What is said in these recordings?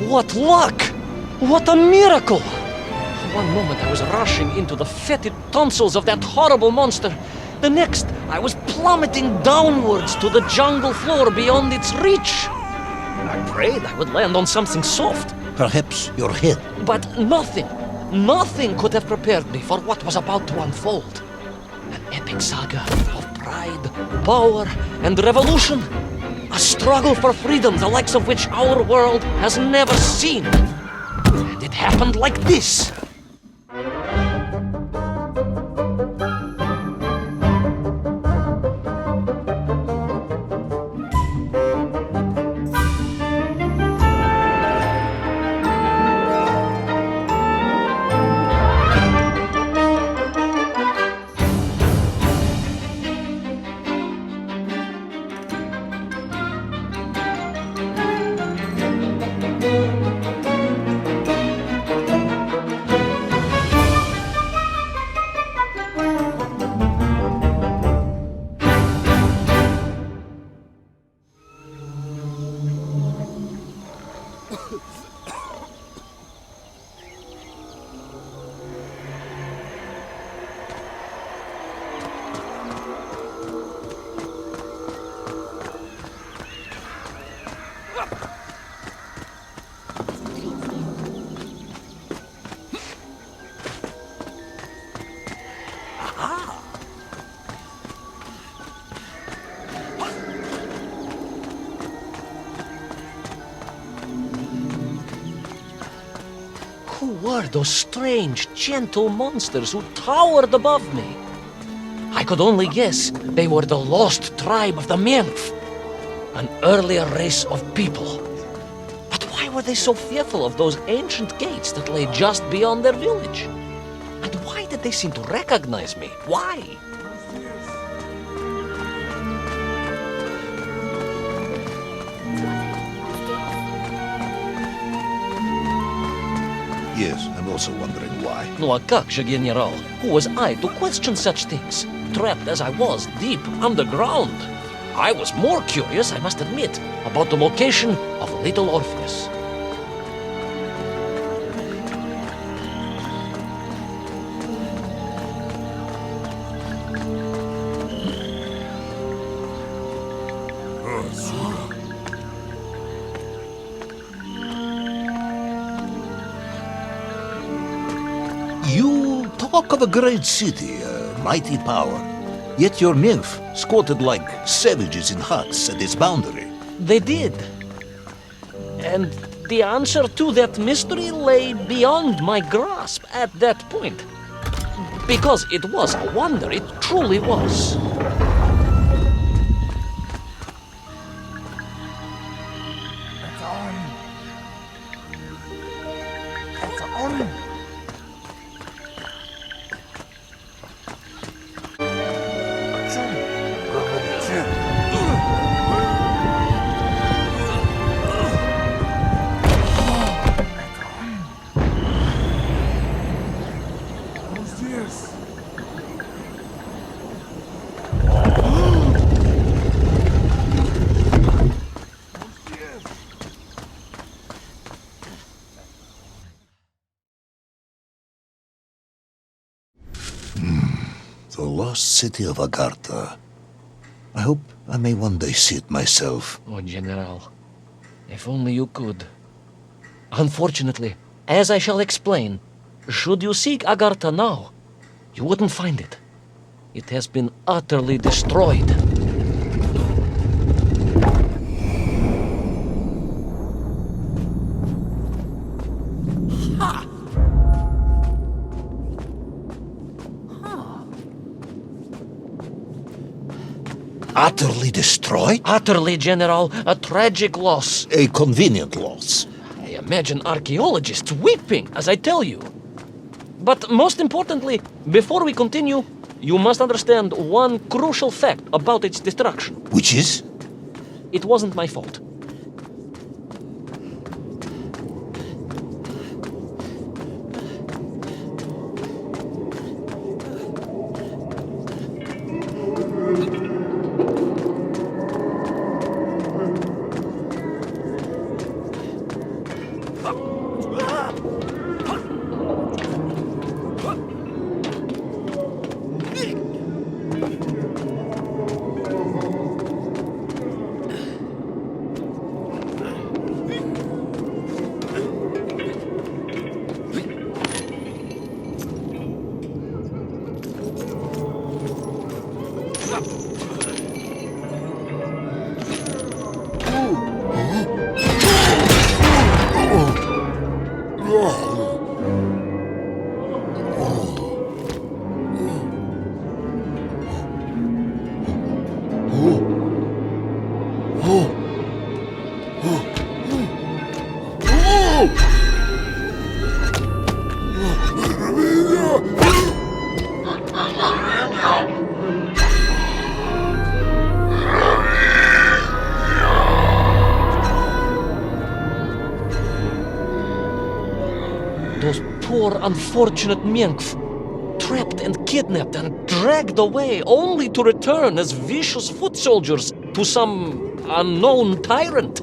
What luck! What a miracle! One moment I was rushing into the fetid tonsils of that horrible monster. The next, I was plummeting downwards to the jungle floor beyond its reach. I prayed I would land on something soft. Perhaps your head. But nothing could have prepared me for what was about to unfold. An epic saga of pride, power, and revolution. A struggle for freedom the likes of which our world has never seen. And it happened like this. Who were those strange, gentle monsters who towered above me? I could only guess they were the lost tribe of the MENK, an earlier race of people. But why were they so fearful of those ancient gates that lay just beyond their village? And why did they seem to recognize me? Why? Yes, I'm also wondering why. No, a как же, General? Who was I to question such things? Trapped as I was deep underground. I was more curious, I must admit, about the location of Little Orpheus. You talk of a great city, a mighty power. Yet your MENK squatted like savages in huts at its boundary. They did. And the answer to that mystery lay beyond my grasp at that point. Because it was a wonder, it truly was. The lost city of Agartha. I hope I may one day see it myself. Oh, General, if only you could. Unfortunately, as I shall explain, should you seek Agartha now, you wouldn't find it. It has been utterly destroyed. Utterly destroyed? Utterly, General, a tragic loss. A convenient loss. I imagine archaeologists weeping as I tell you. But most importantly, before we continue, you must understand one crucial fact about its destruction. Which is? It wasn't my fault. Those poor, unfortunate MENK, trapped and kidnapped and dragged away, only to return as vicious foot soldiers to some unknown tyrant.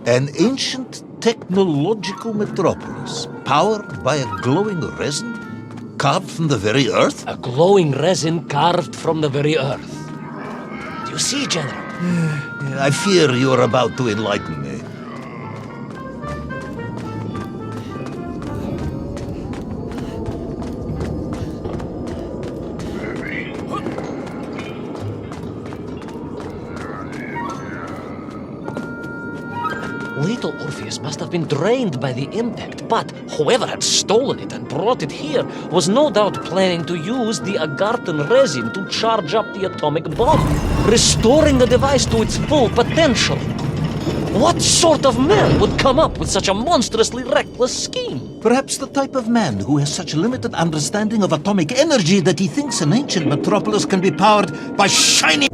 An ancient technological metropolis, powered by a glowing resin carved from the very earth? A glowing resin carved from the very earth. Do you see, General? I fear you are about to enlighten me. Little Orpheus must have been drained by the impact, but whoever had stolen it and brought it here was no doubt planning to use the Agarthan resin to charge up the atomic bomb, restoring the device to its full potential. What sort of man would come up with such a monstrously reckless scheme? Perhaps the type of man who has such limited understanding of atomic energy that he thinks an ancient metropolis can be powered by shiny...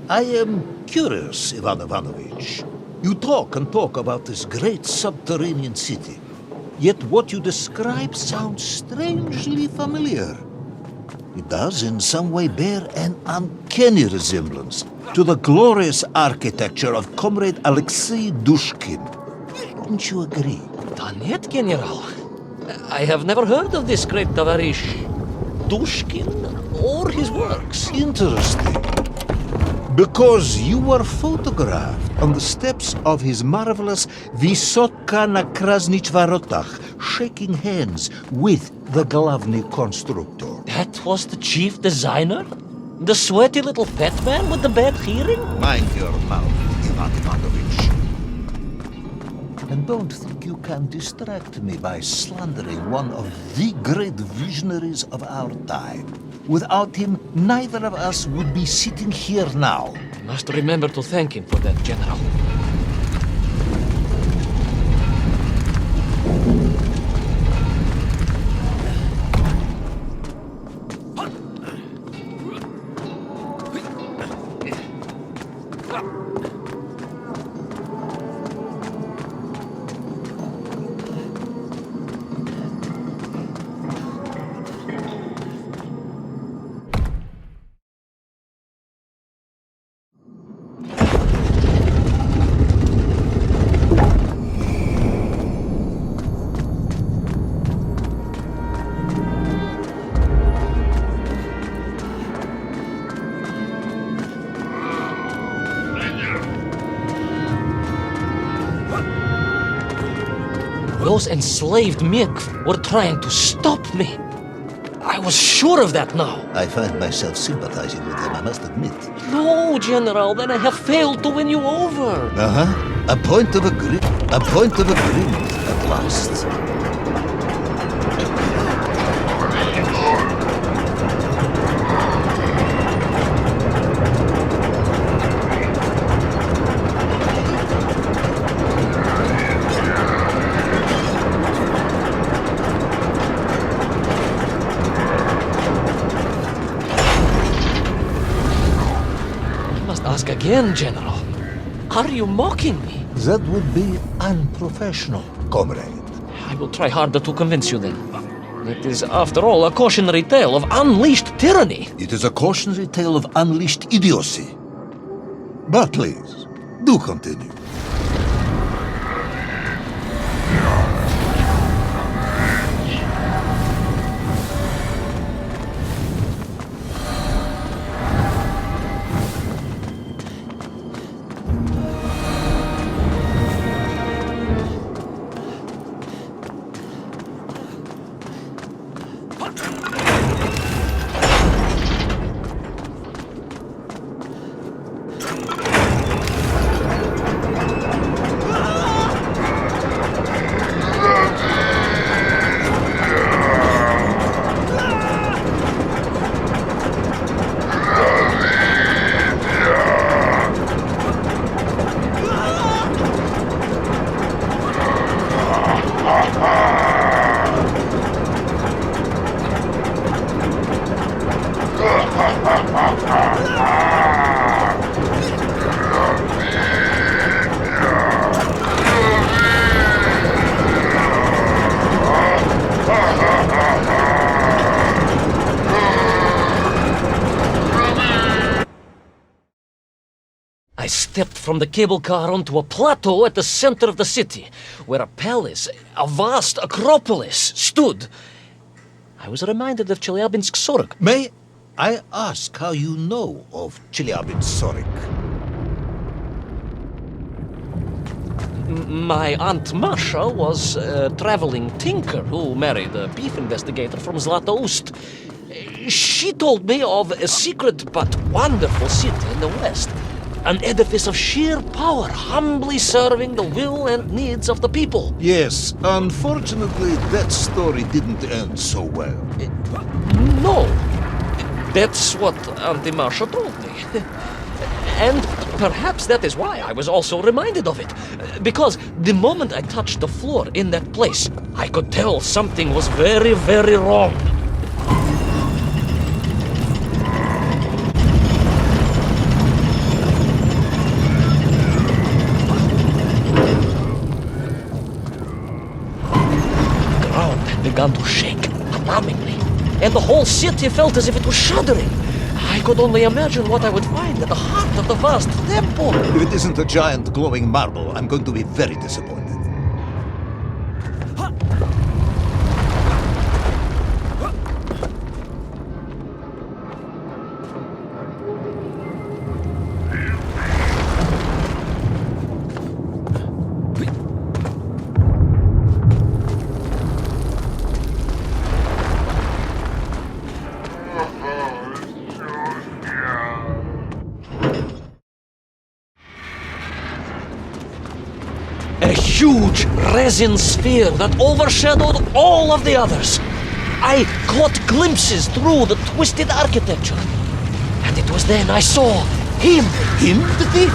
I am curious, Ivan Ivanovich. You talk and talk about this great subterranean city. Yet what you describe sounds strangely familiar. It does in some way bear an uncanny resemblance to the glorious architecture of Comrade Alexei Dushkin. Don't you agree? Tanet, General. I have never heard of this great Tavarish Dushkin or his works. Interesting. Because you were photographed on the steps of his marvelous Vysotka na Krasnich Varotach, shaking hands with the Glavny constructor. That was the chief designer? The sweaty little fat man with the bad hearing? Mind your mouth, Ivan Ivanovich. And don't think you can distract me by slandering one of the great visionaries of our time. Without him, neither of us would be sitting here now. Must remember to thank him for that, General. Those enslaved MENK were trying to stop me. I was sure of that now. I find myself sympathizing with them, I must admit. No, General, then I have failed to win you over. Uh-huh. A point of agreement at last. Ask again, General. Are you mocking me? That would be unprofessional, comrade. I will try harder to convince you then. It is, after all, a cautionary tale of unleashed tyranny. It is a cautionary tale of unleashed idiocy. But please, do continue. I stepped from the cable car onto a plateau at the center of the city, where a palace, a vast acropolis, stood. I was reminded of Chelyabinsk Sorok. May I ask how you know of Chelyabinsk Sorok? My Aunt Masha was a traveling tinker who married a beef investigator from Zlatoust. She told me of a secret but wonderful city in the west. An edifice of sheer power, humbly serving the will and needs of the people. Yes, unfortunately, that story didn't end so well. No, that's what Auntie Marcia told me. And perhaps that is why I was also reminded of it. Because the moment I touched the floor in that place, I could tell something was very, very wrong. began to shake alarmingly, and the whole city felt as if it was shuddering. I could only imagine what I would find at the heart of the vast temple. If it isn't a giant glowing marble, I'm going to be very disappointed. A huge resin sphere that overshadowed all of the others. I caught glimpses through the twisted architecture. And it was then I saw him, the thief,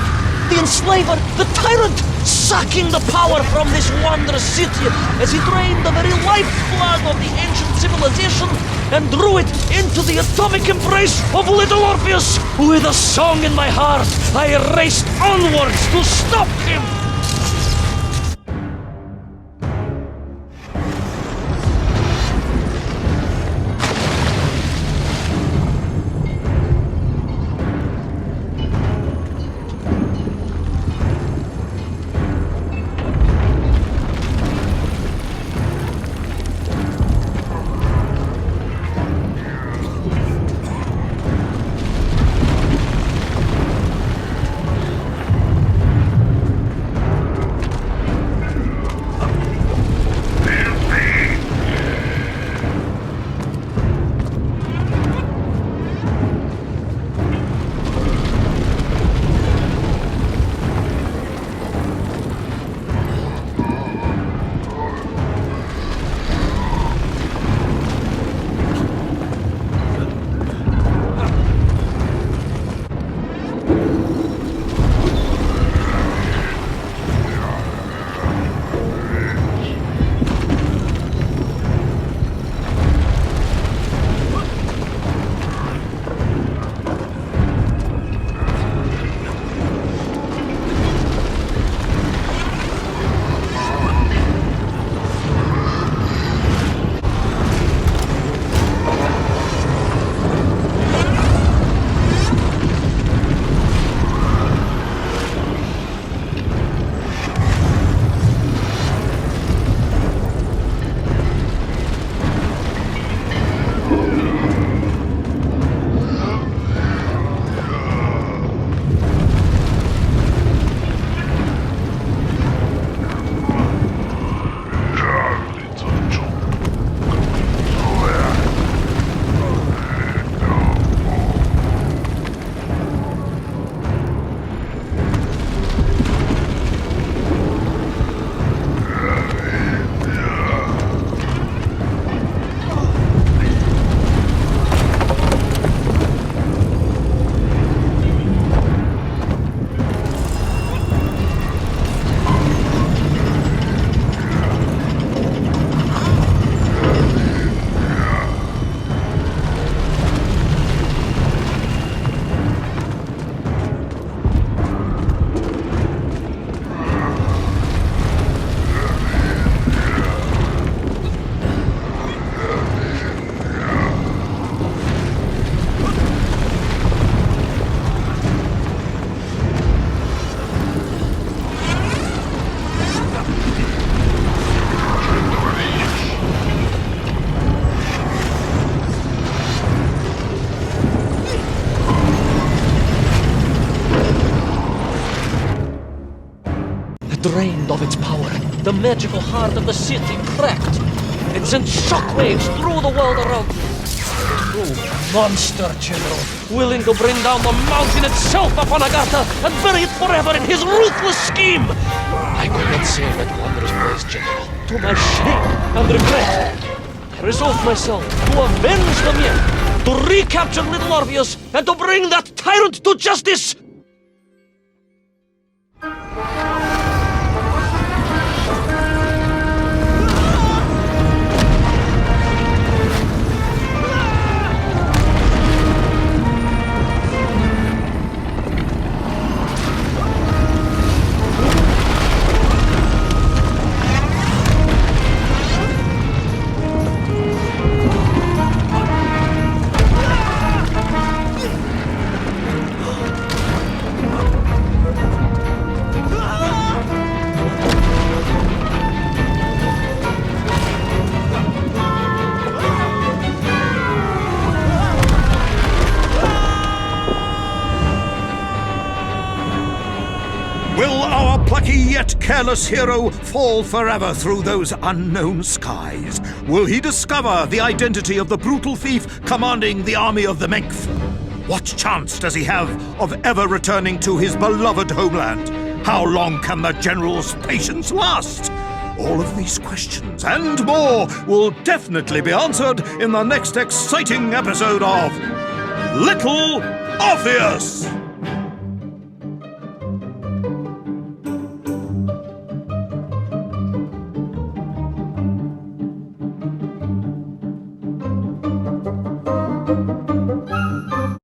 the enslaver, the tyrant, sucking the power from this wondrous city as he drained the very lifeblood of the ancient civilization and drew it into the atomic embrace of Little Orpheus. With a song in my heart, I raced onwards to stop him. Drained of its power, the magical heart of the city cracked. It sent shockwaves through the world around me. True monster, General, willing to bring down the mountain itself upon Agatha and bury it forever in his ruthless scheme. I could not save that wondrous place, General, to my shame and regret. I resolved myself to avenge the MENK, to recapture Little Orpheus, and to bring that tyrant to justice. careless hero fall forever through those unknown skies? Will he discover the identity of the brutal thief commanding the army of the MENK? What chance does he have of ever returning to his beloved homeland? How long can the General's patience last? All of these questions and more will definitely be answered in the next exciting episode of Little Orpheus!